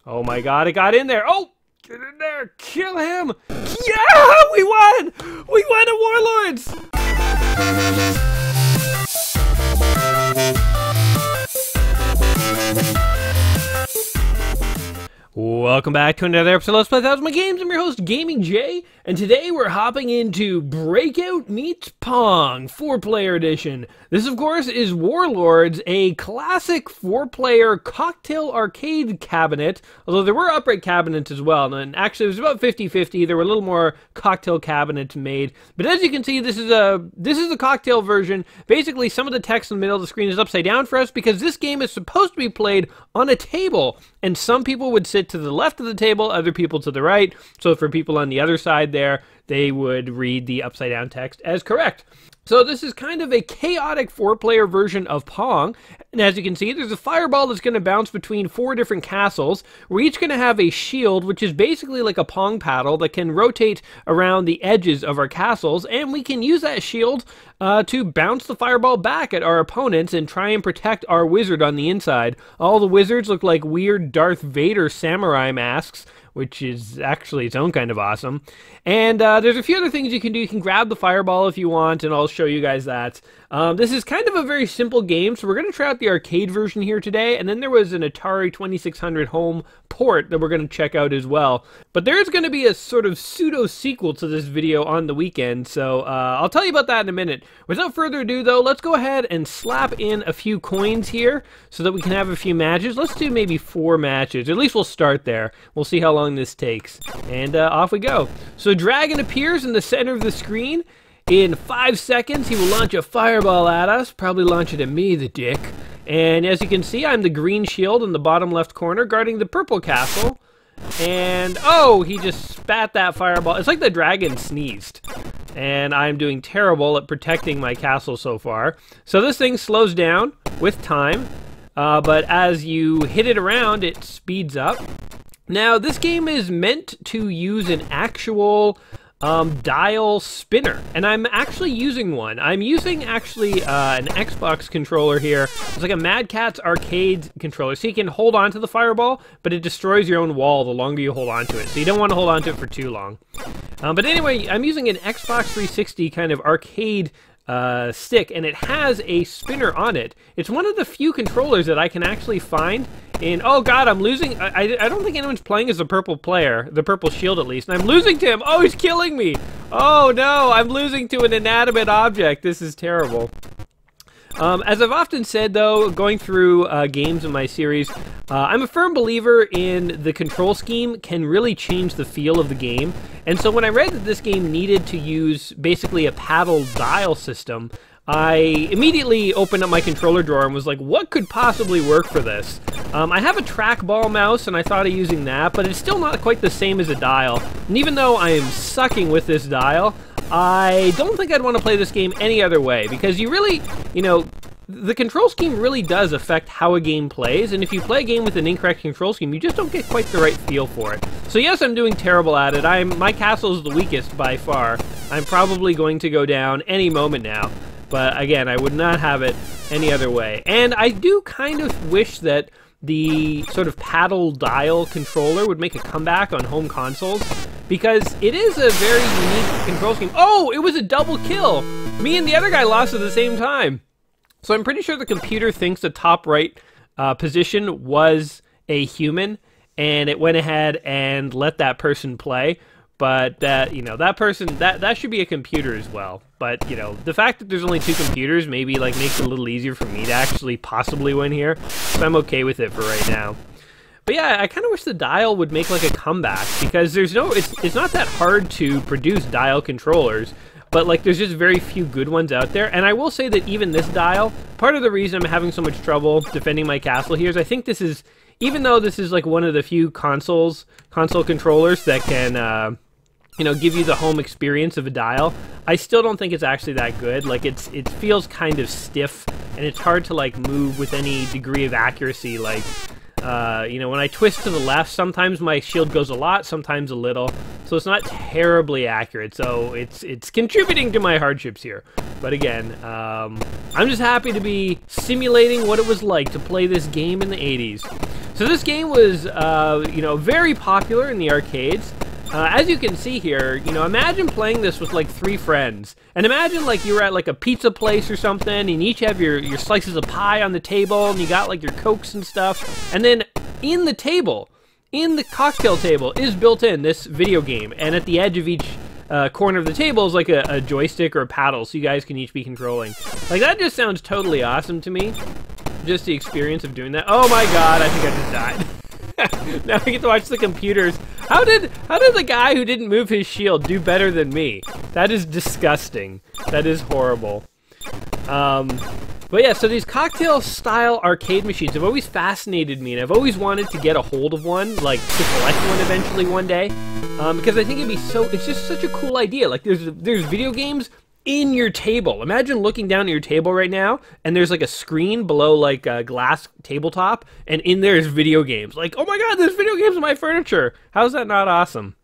Oh my god, it got in there. Oh! Get in there! Kill him! Yeah! We won! We won at Warlords! Welcome back to another episode of Let's Play 1000 My Games. I'm your host, Gaming Jay, and today we're hopping into Breakout Meets Pong 4-player edition. This, of course, is Warlords, a classic 4-player cocktail arcade cabinet, although there were upright cabinets as well, and actually it was about 50-50. There were a little more cocktail cabinets made, but as you can see, this is a cocktail version. Basically, some of the text in the middle of the screen is upside down for us because this game is supposed to be played on a table, and some people would sit to the left of the table, other people to the right. So for people on the other side there, they would read the upside down text as correct. So this is kind of a chaotic 4-player version of Pong. And as you can see, there's a fireball that's going to bounce between 4 different castles. We're each going to have a shield, which is basically like a Pong paddle that can rotate around the edges of our castles. And we can use that shield to bounce the fireball back at our opponents and try and protect our wizard on the inside. All the wizards look like weird Darth Vader samurai masks, which is actually its own kind of awesome. And there's a few other things you can do. You can grab the fireball if you want, and I'll show you guys that. This is kind of a very simple game, so we're going to try out the arcade version here today, and then there was an Atari 2600 home port that we're going to check out as well. But there's going to be a sort of pseudo-sequel to this video on the weekend, so I'll tell you about that in a minute. Without further ado, though, let's go ahead and slap in a few coins here so that we can have a few matches. Let's do maybe 4 matches. At least we'll start there. We'll see how long this takes. And off we go. So Dragon appears in the center of the screen. In 5 seconds, he will launch a fireball at us. Probably launch it at me, the dick. And as you can see, I'm the green shield in the bottom left corner guarding the purple castle. And, oh, he just spat that fireball. It's like the dragon sneezed. And I'm doing terrible at protecting my castle so far. So this thing slows down with time. But as you hit it around, it speeds up. Now, this game is meant to use an actual dial spinner, and I'm actually using one. I'm using actually an Xbox controller here. It's like a Mad Catz arcade controller, so you can hold on to the fireball, but it destroys your own wall the longer you hold on to it, so you don't want to hold on to it for too long. But anyway, I'm using an Xbox 360 kind of arcade stick, and it has a spinner on it. It's one of the few controllers that I can actually find in... Oh god, I'm losing... I don't think anyone's playing as the purple player, the purple shield at least, and I'm losing to him. Oh, he's killing me. Oh no, I'm losing to an inanimate object. This is terrible. As I've often said, though, going through games in my series, I'm a firm believer in the control scheme can really change the feel of the game. And so when I read that this game needed to use basically a paddle dial system, I immediately opened up my controller drawer and was like, what could possibly work for this? I have a trackball mouse, and I thought of using that, but it's still not quite the same as a dial. And even though I am sucking with this dial, I don't think I'd want to play this game any other way, because you really, you know, the control scheme really does affect how a game plays, and if you play a game with an incorrect control scheme, you just don't get quite the right feel for it. So yes, I'm doing terrible at it. My castle is the weakest by far. I'm probably going to go down any moment now, but again, I would not have it any other way. And I do kind of wish that the sort of paddle dial controller would make a comeback on home consoles, because it is a very unique control scheme. Oh, it was a double kill! Me and the other guy lost at the same time. So I'm pretty sure the computer thinks the top right position was a human, and it went ahead and let that person play. But that, you know, that person, that should be a computer as well. But, you know, the fact that there's only 2 computers maybe, like, makes it a little easier for me to actually possibly win here. So I'm okay with it for right now. But yeah, I kind of wish the dial would make, like, a comeback, because there's no, it's not that hard to produce dial controllers, but, like, there's just very few good ones out there. And I will say that even this dial, part of the reason I'm having so much trouble defending my castle here is I think this is, even though this is, like, one of the few console controllers that can, you know, give you the home experience of a dial, I still don't think it's actually that good. Like, it feels kind of stiff, and it's hard to, like, move with any degree of accuracy. Like, you know, when I twist to the left, sometimes my shield goes a lot, sometimes a little, so it's not terribly accurate. So it's contributing to my hardships here. But again, I'm just happy to be simulating what it was like to play this game in the 80s. So this game was, you know, very popular in the arcades. As you can see here, you know, imagine playing this with like 3 friends. And imagine like you were at like a pizza place or something, and you each have your slices of pie on the table, and you got like your Cokes and stuff. And then in the table, in the cocktail table, is built in this video game. And at the edge of each corner of the table is like a joystick or a paddle, so you guys can each be controlling. Like, that just sounds totally awesome to me. Just the experience of doing that. Oh my god, I think I just died. Now we get to watch the computers. How did the guy who didn't move his shield do better than me? That is disgusting. That is horrible. But yeah, so these cocktail-style arcade machines have always fascinated me, and I've always wanted to get a hold of one, like to collect one eventually one day, because I think it'd be it's just such a cool idea. Like, there's video games in your table. Imagine looking down at your table right now, and there's like a screen below like a glass tabletop, and in there is video games. Like, oh my god, there's video games in my furniture. How's that not awesome?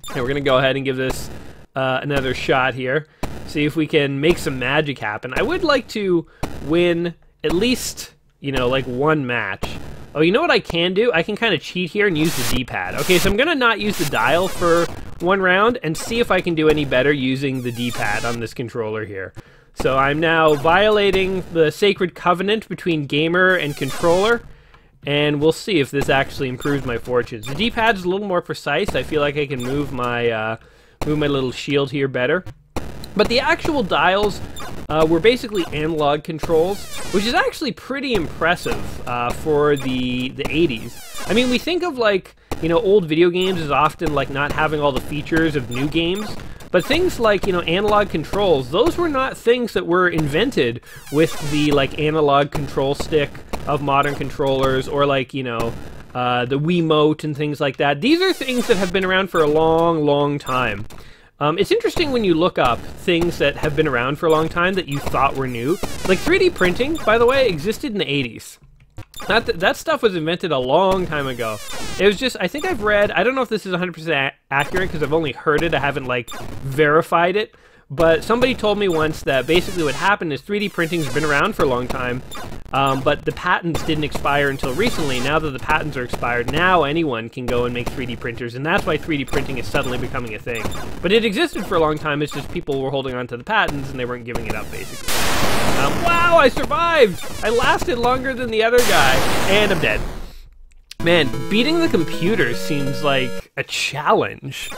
Okay, we're gonna go ahead and give this another shot here. See if we can make some magic happen. I would like to win at least, you know, like 1 match. Oh, you know what I can do? I can kind of cheat here and use the D-pad. Okay, so I'm gonna not use the dial for 1 round and see if I can do any better using the D-pad on this controller here. So I'm now violating the sacred covenant between gamer and controller, and we'll see if this actually improves my fortunes. The D-pad's a little more precise. I feel like I can move my little shield here better. But the actual dials were basically analog controls, which is actually pretty impressive for the 80s. I mean, we think of like, you know, old video games as often like not having all the features of new games, but things like, you know, analog controls, those were not things that were invented with the like analog control stick of modern controllers, or like, you know, the Wiimote and things like that. These are things that have been around for a long, long time. It's interesting when you look up things that have been around for a long time that you thought were new. Like 3D printing, by the way, existed in the 80s. That stuff was invented a long time ago. It was just, I think I've read, I don't know if this is 100% accurate because I've only heard it, I haven't like verified it, but somebody told me once that basically what happened is 3D printing's been around for a long time, but the patents didn't expire until recently. Now that the patents are expired, now anyone can go and make 3D printers, and that's why 3D printing is suddenly becoming a thing. But it existed for a long time, it's just people were holding on to the patents and they weren't giving it up, basically. Wow, I survived! I lasted longer than the other guy, and I'm dead. Man, beating the computer seems like a challenge.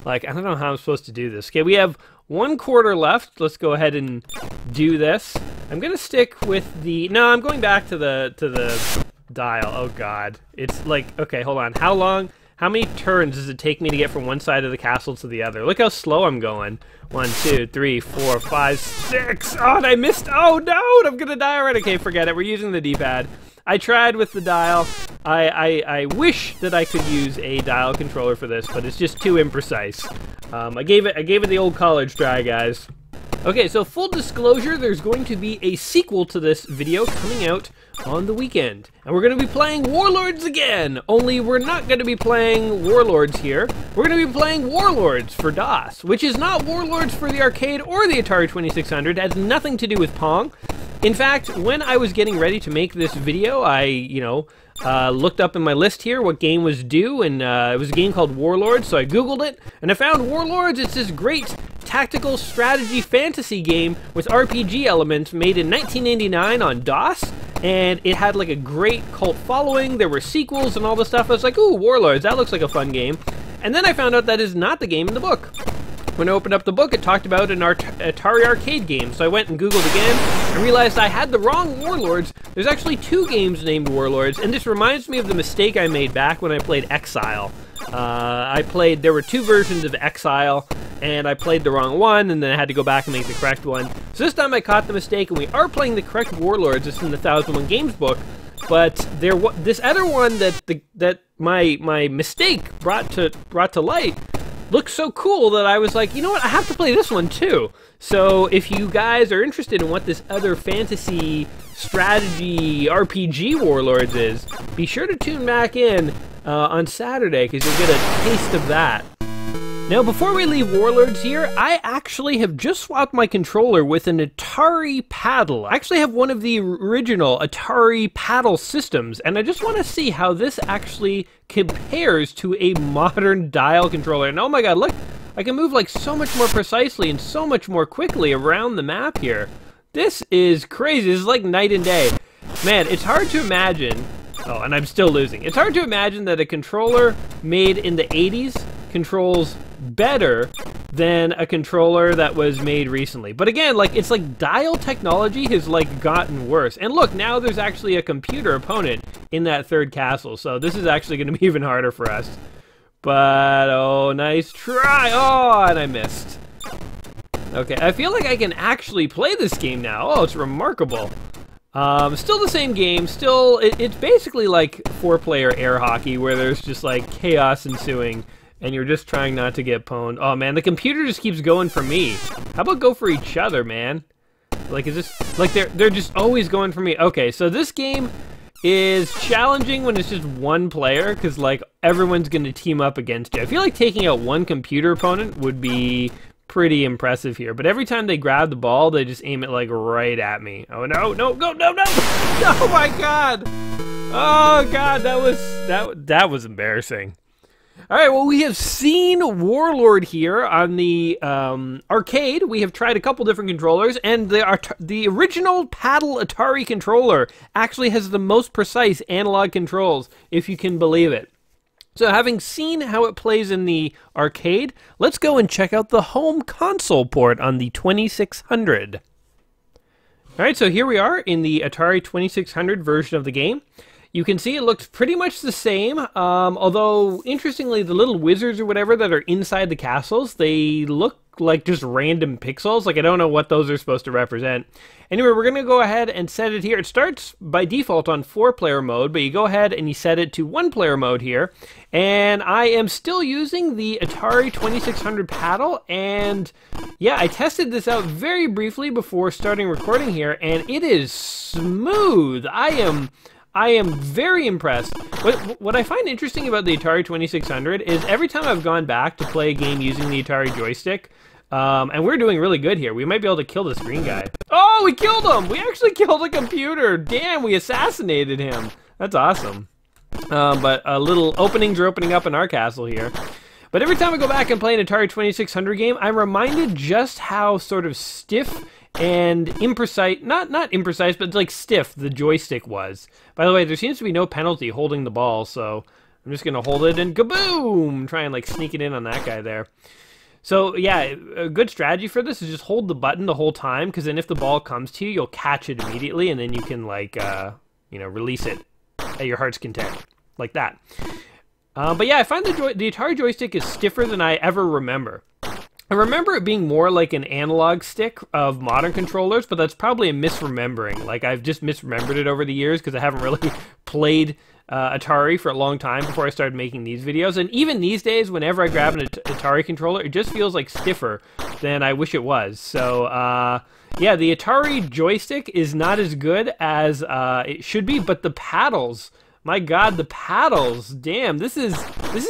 Like, I don't know how I'm supposed to do this. Okay, we have 1/4 left. Let's go ahead and do this. I'm gonna stick with the... No, I'm going back to the dial. Oh god. It's like, okay, hold on. How many turns does it take me to get from one side of the castle to the other? Look how slow I'm going. 1, 2, 3, 4, 5, 6. Oh, and I missed. Oh no, I'm gonna die already. Okay, forget it. We're using the D-pad. I tried with the dial. I wish that I could use a dial controller for this, but it's just too imprecise. I gave it the old college try, guys. Okay, so full disclosure, there's going to be a sequel to this video coming out on the weekend. And we're going to be playing Warlords again, only we're not going to be playing Warlords here. We're going to be playing Warlords for DOS, which is not Warlords for the arcade or the Atari 2600. It has nothing to do with Pong. In fact, when I was getting ready to make this video, I, looked up in my list here what game was due, and it was a game called Warlords, so I googled it, and I found Warlords. It's this great tactical strategy fantasy game with RPG elements made in 1989 on DOS, and it had like a great cult following. There were sequels and all this stuff. I was like, ooh, Warlords, that looks like a fun game. And then I found out that is not the game in the book. When I opened up the book, it talked about an Atari arcade game, so I went and Googled again and realized I had the wrong Warlords. There's actually 2 games named Warlords, and this reminds me of the mistake I made back when I played Exile. There were 2 versions of Exile, and I played the wrong one, and then I had to go back and make the correct one. So this time I caught the mistake, and we are playing the correct Warlords. It's in the 1001 Games book, but this other one that my mistake brought to light looks so cool that I was like, you know what, I have to play this one too. So if you guys are interested in what this other fantasy strategy RPG Warlords is, be sure to tune back in on Saturday, because you'll get a taste of that. Now, before we leave Warlords here, I actually have just swapped my controller with an Atari paddle. I actually have one of the original Atari paddle systems, and I just want to see how this actually compares to a modern dial controller. And oh my god, look, I can move like so much more precisely and so much more quickly around the map here. This is crazy. This is like night and day. Man, it's hard to imagine. Oh, and I'm still losing. It's hard to imagine that a controller made in the 80s controls better than a controller that was made recently. But again, like, it's like dial technology has like gotten worse. And look, now there's actually a computer opponent in that third castle, so this is actually going to be even harder for us. But oh, nice try. Oh, and I missed. Okay, I feel like I can actually play this game now. Oh, it's remarkable. Still the same game. Still, it's basically like 4-player air hockey where there's just like chaos ensuing. And you're just trying not to get pwned. Oh man, the computer just keeps going for me. How about go for each other, man? Like, is this like they're just always going for me? Okay, so this game is challenging when it's just one player, because like everyone's gonna team up against you. I feel like taking out one computer opponent would be pretty impressive here. But every time they grab the ball, they just aim it like right at me. Oh no, no, go, no, no! Oh my god! Oh god, that was embarrassing. Alright, well, we have seen Warlord here on the arcade. We have tried a couple different controllers, and the original paddle Atari controller actually has the most precise analog controls, if you can believe it. So having seen how it plays in the arcade, let's go and check out the home console port on the 2600. Alright, so here we are in the Atari 2600 version of the game. You can see it looks pretty much the same, although, interestingly, the little wizards or whatever that are inside the castles, they look like just random pixels. Like, I don't know what those are supposed to represent. Anyway, we're going to go ahead and set it here. It starts by default on 4-player mode, but you go ahead and you set it to 1-player mode here. And I am still using the Atari 2600 paddle, and yeah, I tested this out very briefly before starting recording here, and it is smooth. I am very impressed. What I find interesting about the Atari 2600 is every time I've gone back to play a game using the Atari joystick, and we're doing really good here. We might be able to kill this green guy. Oh, we killed him! We actually killed a computer! Damn, we assassinated him. That's awesome. But little openings are opening up in our castle here. But every time I go back and play an Atari 2600 game, I'm reminded just how sort of stiff and imprecise, not imprecise, but like stiff the joystick was. By the way, there seems to be no penalty holding the ball, so I'm just gonna hold it and kaboom! Try and like sneak it in on that guy there. So yeah, a good strategy for this is just hold the button the whole time, because then if the ball comes to you, you'll catch it immediately, and then you can like, you know, release it at your heart's content, like that. But yeah, I find the Atari joystick is stiffer than I ever remember. I remember it being more like an analog stick of modern controllers, but that's probably a misremembering. Like, I've just misremembered it over the years because I haven't really played Atari for a long time before I started making these videos. And even these days, whenever I grab an Atari controller, it just feels like stiffer than I wish it was. So, yeah, the Atari joystick is not as good as it should be, but the paddles... My god, the paddles! Damn, this is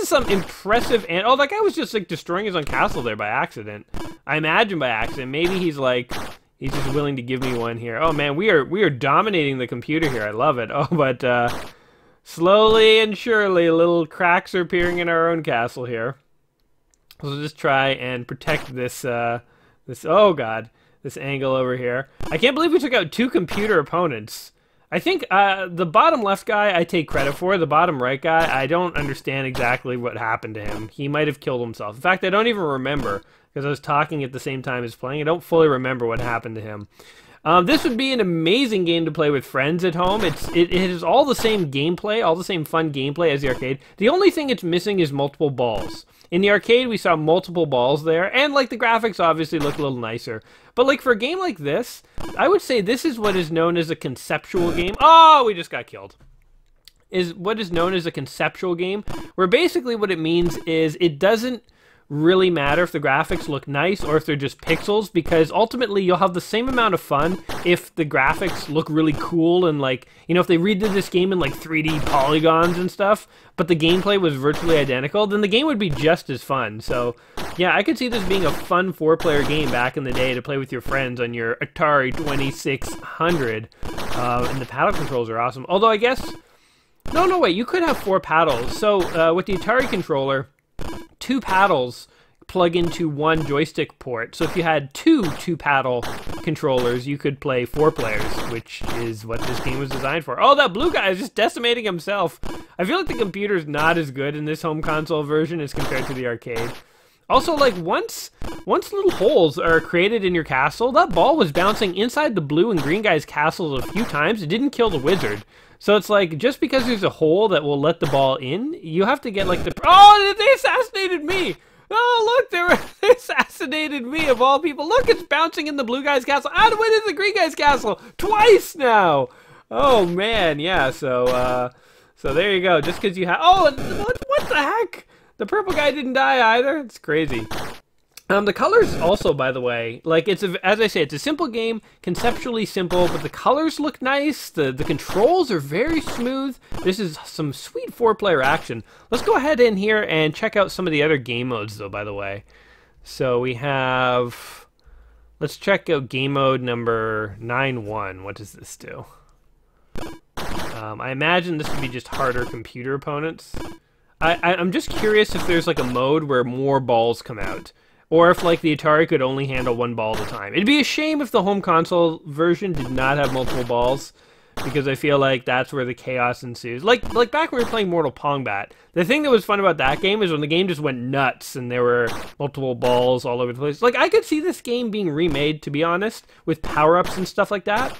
some impressive... And oh, that guy was just like destroying his own castle there by accident. I imagine by accident. Maybe he's like, he's just willing to give me one here. Oh man, we are dominating the computer here. I love it. Oh, but slowly and surely, little cracks are appearing in our own castle here. So we'll just try and protect this. Oh god, this angle over here. I can't believe we took out 2 computer opponents. I think the bottom left guy I take credit for. The bottom right guy, I don't understand exactly what happened to him. He might have killed himself. In fact, I don't even remember, because I was talking at the same time as playing. I don't fully remember what happened to him. This would be an amazing game to play with friends at home. It has all the same gameplay, all the same fun gameplay as the arcade. The only thing it's missing is multiple balls. In the arcade, we saw multiple balls there, and like the graphics obviously look a little nicer. But like for a game like this, I would say this is what is known as a conceptual game. Oh, we just got killed. Is what is known as a conceptual game, where basically what it means is it doesn't really matter if the graphics look nice or if they're just pixels, because ultimately you'll have the same amount of fun if the graphics look really cool and, like, you know, if they redid this game in like 3D polygons and stuff, but the gameplay was virtually identical, then the game would be just as fun. So yeah, I could see this being a fun 4-player game back in the day to play with your friends on your Atari 2600, and the paddle controls are awesome. Although I guess, no, wait, you could have 4 paddles. So with the Atari controller, 2 paddles plug into 1 joystick port. So if you had two paddle controllers, you could play 4 players, which is what this game was designed for. Oh, that blue guy is just decimating himself. I feel like the computer's not as good in this home console version as compared to the arcade. Also, like, once little holes are created in your castle, that ball was bouncing inside the blue and green guy's castles a few times. It didn't kill the wizard. So it's like, just because there's a hole that will let the ball in, you have to get, like, the... Oh, they assassinated me! Oh, look, they assassinated me, of all people. Look, it's bouncing in the blue guy's castle. Ah, it went in the green guy's castle twice now! Oh, man, yeah, so there you go. Just because you have... Oh, what the heck? The purple guy didn't die either? It's crazy. The colors also, by the way, like, as I say, it's a simple game, conceptually simple, but the colors look nice, the controls are very smooth. This is some sweet 4-player action. Let's go ahead in here and check out some of the other game modes, though, by the way. So we have... Let's check out game mode number 9-1. What does this do? I imagine this would be just harder computer opponents. I'm just curious if there's, like, a mode where more balls come out. Or if, like, the Atari could only handle 1 ball at a time. It'd be a shame if the home console version did not have multiple balls, because I feel like that's where the chaos ensues. Like back when we were playing Mortal Kombat, the thing that was fun about that game is when the game just went nuts and there were multiple balls all over the place. Like, I could see this game being remade, to be honest, with power-ups and stuff like that.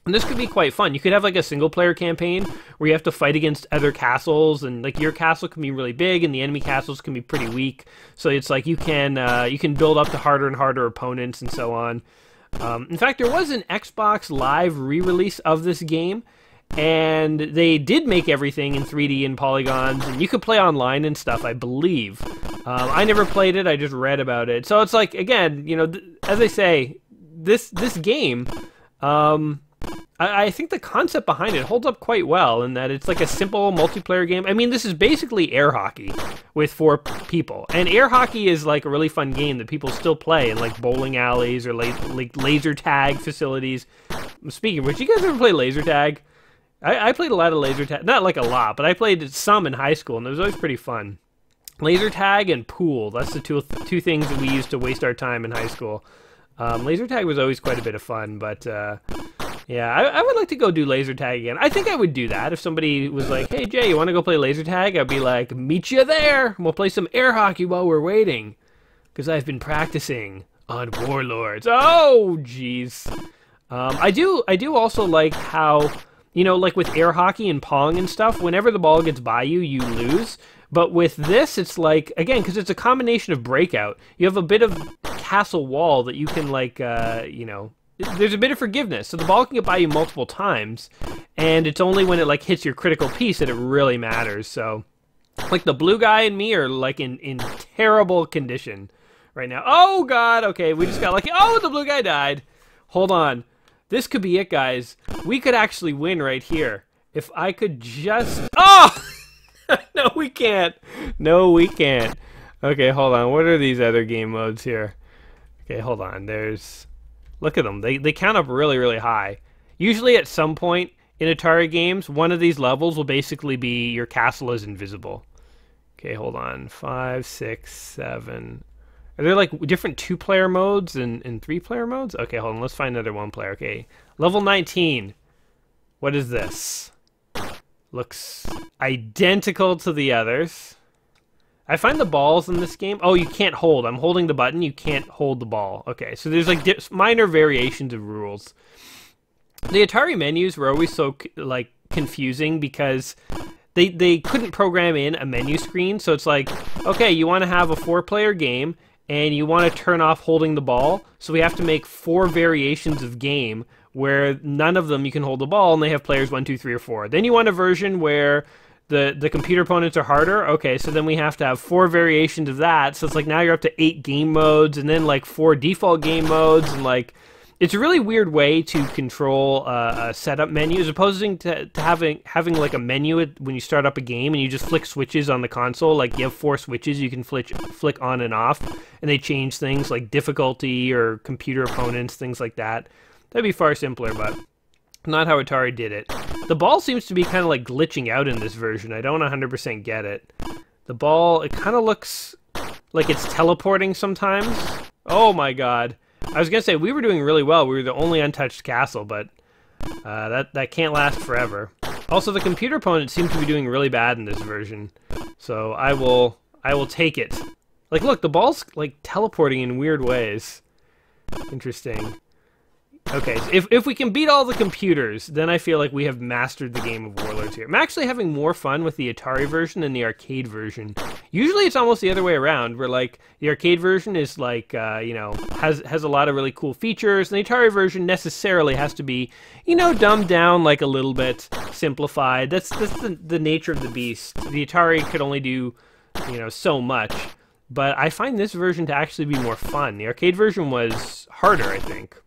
And this could be quite fun. You could have, like, a single-player campaign where you have to fight against other castles, and, like, your castle can be really big, and the enemy castles can be pretty weak. So it's like you can build up to harder and harder opponents and so on. In fact, there was an Xbox Live re-release of this game, and they did make everything in 3D and polygons, and you could play online and stuff, I believe. I never played it. I just read about it. So it's like, again, you know, as I say, this game... I think the concept behind it holds up quite well in that it's like a simple multiplayer game. I mean, this is basically air hockey with 4 people. And air hockey is like a really fun game that people still play in like bowling alleys or like laser tag facilities. Speaking of which, you guys ever play laser tag? I played a lot of laser tag. Not like a lot, but I played some in high school and it was always pretty fun. Laser tag and pool. That's the two things that we used to waste our time in high school. Laser tag was always quite a bit of fun, but... yeah, I would like to go do laser tag again. I think I would do that if somebody was like, hey, Jay, you want to go play laser tag? I'd be like, meet you there. We'll play some air hockey while we're waiting. Because I've been practicing on Warlords. Oh, jeez. I do also like how, you know, like with air hockey and Pong and stuff, whenever the ball gets by you, you lose. But with this, it's like, again, because it's a combination of breakout, you have a bit of castle wall that you can, like, you know... There's a bit of forgiveness, so the ball can get by you multiple times, and it's only when it, like, hits your critical piece that it really matters, so... Like, the blue guy and me are, like, in terrible condition right now. Oh, God, okay, we just got lucky. Oh, the blue guy died. Hold on. This could be it, guys. We could actually win right here. If I could just... Oh! No, we can't. No, we can't. Okay, hold on. What are these other game modes here? Okay, hold on. There's... Look at them. They count up really, really high. Usually at some point in Atari games, one of these levels will basically be your castle is invisible. Okay, hold on. 5, 6, 7. Are there, like, different 2-player modes and 3-player modes? Okay, hold on. Let's find another 1-player. Okay, level 19. What is this? Looks identical to the others. I find the balls in this game... Oh, you can't hold. I'm holding the button. You can't hold the ball. Okay, so there's like minor variations of rules. The Atari menus were always so like confusing because they couldn't program in a menu screen. So it's like, okay, you want to have a 4-player game and you want to turn off holding the ball. So we have to make 4 variations of game where none of them you can hold the ball and they have players 1, 2, 3, or 4. Then you want a version where the computer opponents are harder. Okay, so then we have to have 4 variations of that. So it's like now you're up to 8 game modes, and then like 4 default game modes, and like it's a really weird way to control a setup menu, as opposed to having like a menu when you start up a game and you just flick switches on the console. Like you have 4 switches you can flick on and off, and they change things like difficulty or computer opponents, things like that. That'd be far simpler, but not how Atari did it. The ball seems to be kind of like glitching out in this version. I don't 100% get it. The ball, it kind of looks like it's teleporting sometimes. Oh my god. I was going to say, we were doing really well. We were the only untouched castle, but that can't last forever. Also, the computer opponents seem to be doing really bad in this version. So I will take it. Like, look, the ball's like teleporting in weird ways. Interesting. Okay, so if we can beat all the computers, then I feel like we have mastered the game of Warlords here. I'm actually having more fun with the Atari version than the arcade version. Usually it's almost the other way around, where like the arcade version is like, you know, has a lot of really cool features, and the Atari version necessarily has to be, you know, dumbed down like a little bit, simplified. That's the nature of the beast. The Atari could only do, you know, so much, but I find this version to actually be more fun. The arcade version was harder, I think.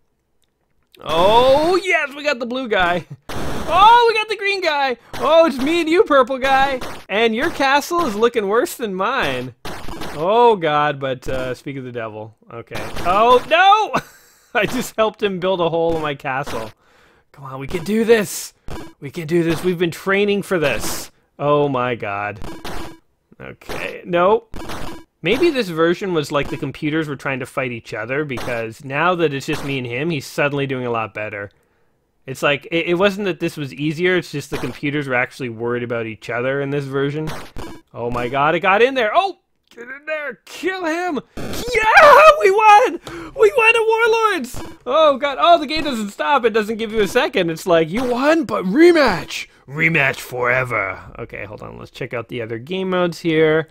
Oh, yes, we got the blue guy. Oh, we got the green guy. Oh, it's me and you, purple guy. And your castle is looking worse than mine. Oh, God, but speak of the devil. Okay. Oh, no! I just helped him build a hole in my castle. Come on, we can do this. We can do this. We've been training for this. Oh, my God. Okay, nope. Maybe this version was like the computers were trying to fight each other, because now that it's just me and him, he's suddenly doing a lot better. It's like, it wasn't that this was easier, it's just the computers were actually worried about each other in this version. Oh my god, it got in there! Oh! Get in there! Kill him! Yeah! We won! We won at Warlords! Oh god, oh, the game doesn't stop, it doesn't give you a second. It's like, you won, but rematch! Rematch forever! Okay, hold on, let's check out the other game modes here.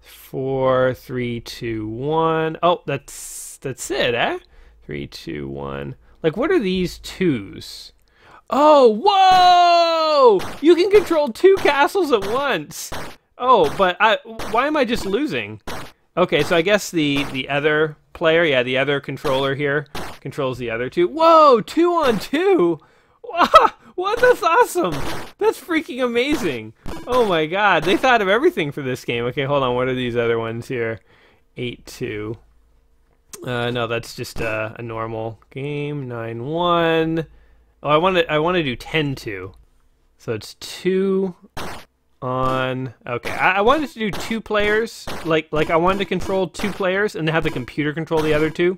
4, 3, 2, 1. Oh, that's it, eh? 3, 2, 1. Like, what are these 2s? Oh, whoa! You can control 2 castles at once. Oh, but why am I just losing? Okay, so I guess the other player, yeah, the other controller here controls the other 2. Whoa, 2 on 2. What? That's awesome. That's freaking amazing. Oh my god, they thought of everything for this game. Okay, hold on, what are these other ones here? 8-2. No, that's just a normal game. 9-1. Oh, I want to do 10-2. So it's 2 on... Okay, I wanted to do 2 players. Like I wanted to control 2 players and have the computer control the other 2.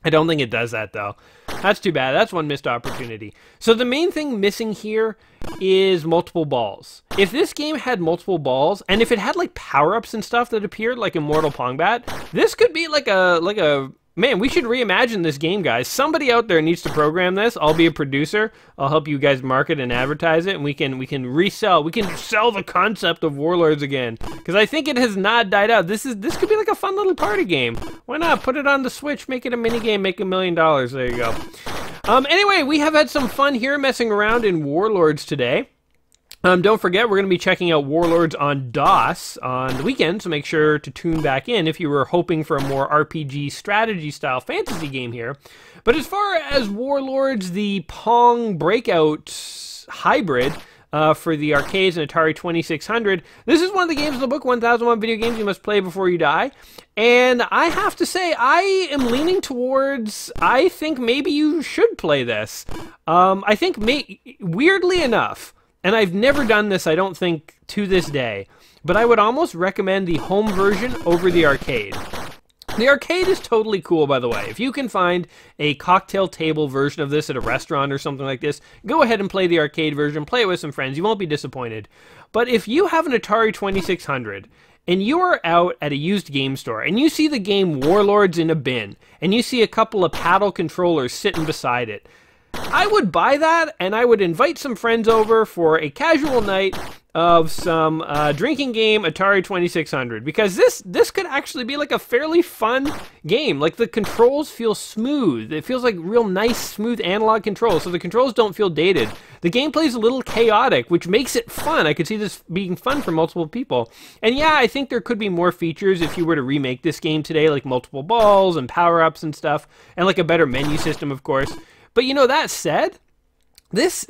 I don't think it does that, though. That's too bad. That's one missed opportunity. So the main thing missing here is multiple balls. If this game had multiple balls, and if it had like power-ups and stuff that appeared like in Mortal Kombat, this could be like a man, we should reimagine this game, guys. Somebody out there needs to program this. I'll be a producer. I'll help you guys market and advertise it, and we can resell. We can sell the concept of Warlords again, because I think it has not died out. This could be like a fun little party game. Why not put it on the Switch, make it a mini game, make $1 million? There you go. Anyway, we have had some fun here messing around in Warlords today. Don't forget, we're going to be checking out Warlords on DOS on the weekend, so make sure to tune back in if you were hoping for a more RPG strategy-style fantasy game here. But as far as Warlords, the Pong Breakout hybrid for the arcades and Atari 2600, this is one of the games in the book, 1001 Video Games You Must Play Before You Die. And I have to say, I am leaning towards, I think maybe you should play this. I think, weirdly enough, and I've never done this, I don't think, to this day, but I would almost recommend the home version over the arcade. The arcade is totally cool, by the way. If you can find a cocktail table version of this at a restaurant or something like this, go ahead and play the arcade version, play it with some friends, you won't be disappointed. But if you have an Atari 2600, and you are out at a used game store, and you see the game Warlords in a bin, and you see a couple of paddle controllers sitting beside it, I would buy that, and I would invite some friends over for a casual night, of some drinking game Atari 2600, because this could actually be like a fairly fun game. Like, the controls feel smooth. It feels like real nice, smooth analog controls, so the controls don't feel dated. The gameplay's a little chaotic, which makes it fun. I could see this being fun for multiple people. And yeah, I think there could be more features if you were to remake this game today, like multiple balls and power-ups and stuff, and like a better menu system, of course. But you know, that said, this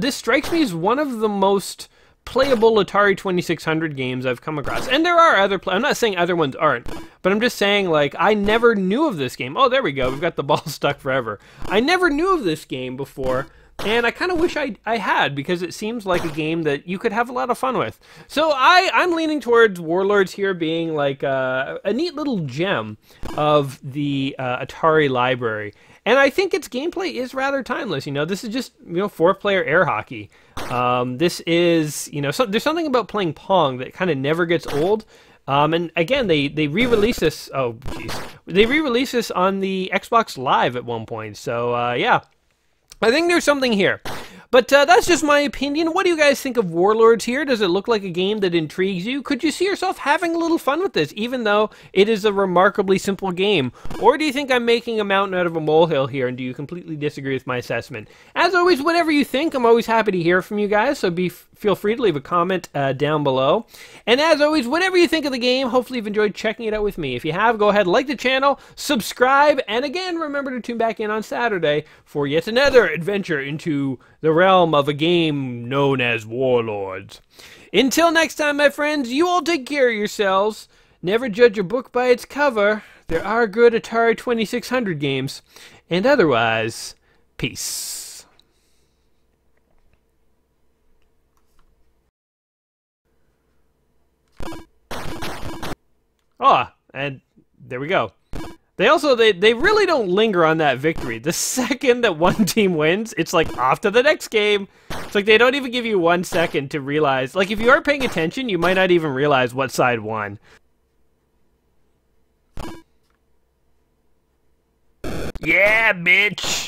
strikes me as one of the most playable Atari 2600 games I've come across. And there are other I'm not saying other ones aren't, but I'm just saying, like, I never knew of this game. Oh, there we go. We've got the ball stuck forever. I never knew of this game before, and I kind of wish I had, because it seems like a game that you could have a lot of fun with. So I'm leaning towards Warlords here being like a neat little gem of the Atari library. And I think its gameplay is rather timeless. You know, this is just, you know, 4-player air hockey. This is, you know, there's something about playing Pong that kind of never gets old. And again, they re-released this. Oh, jeez, they re-released this on the Xbox Live at one point. So yeah, I think there's something here. But that's just my opinion. What do you guys think of Warlords here? Does it look like a game that intrigues you? Could you see yourself having a little fun with this, even though it is a remarkably simple game? Or do you think I'm making a mountain out of a molehill here, and do you completely disagree with my assessment? As always, whatever you think, I'm always happy to hear from you guys, so feel free to leave a comment down below. And as always, whatever you think of the game, hopefully you've enjoyed checking it out with me. If you have, go ahead and like the channel, subscribe, and again, remember to tune back in on Saturday for yet another adventure into the realm of a game known as Warlords. Until next time, my friends, you all take care of yourselves. Never judge a book by its cover. There are good Atari 2600 games. And otherwise, peace. Oh, and there we go. They really don't linger on that victory. The second that one team wins, it's like off to the next game. It's like they don't even give you 1 second to realize. Like, if you aren't paying attention, you might not even realize what side won. Yeah, bitch.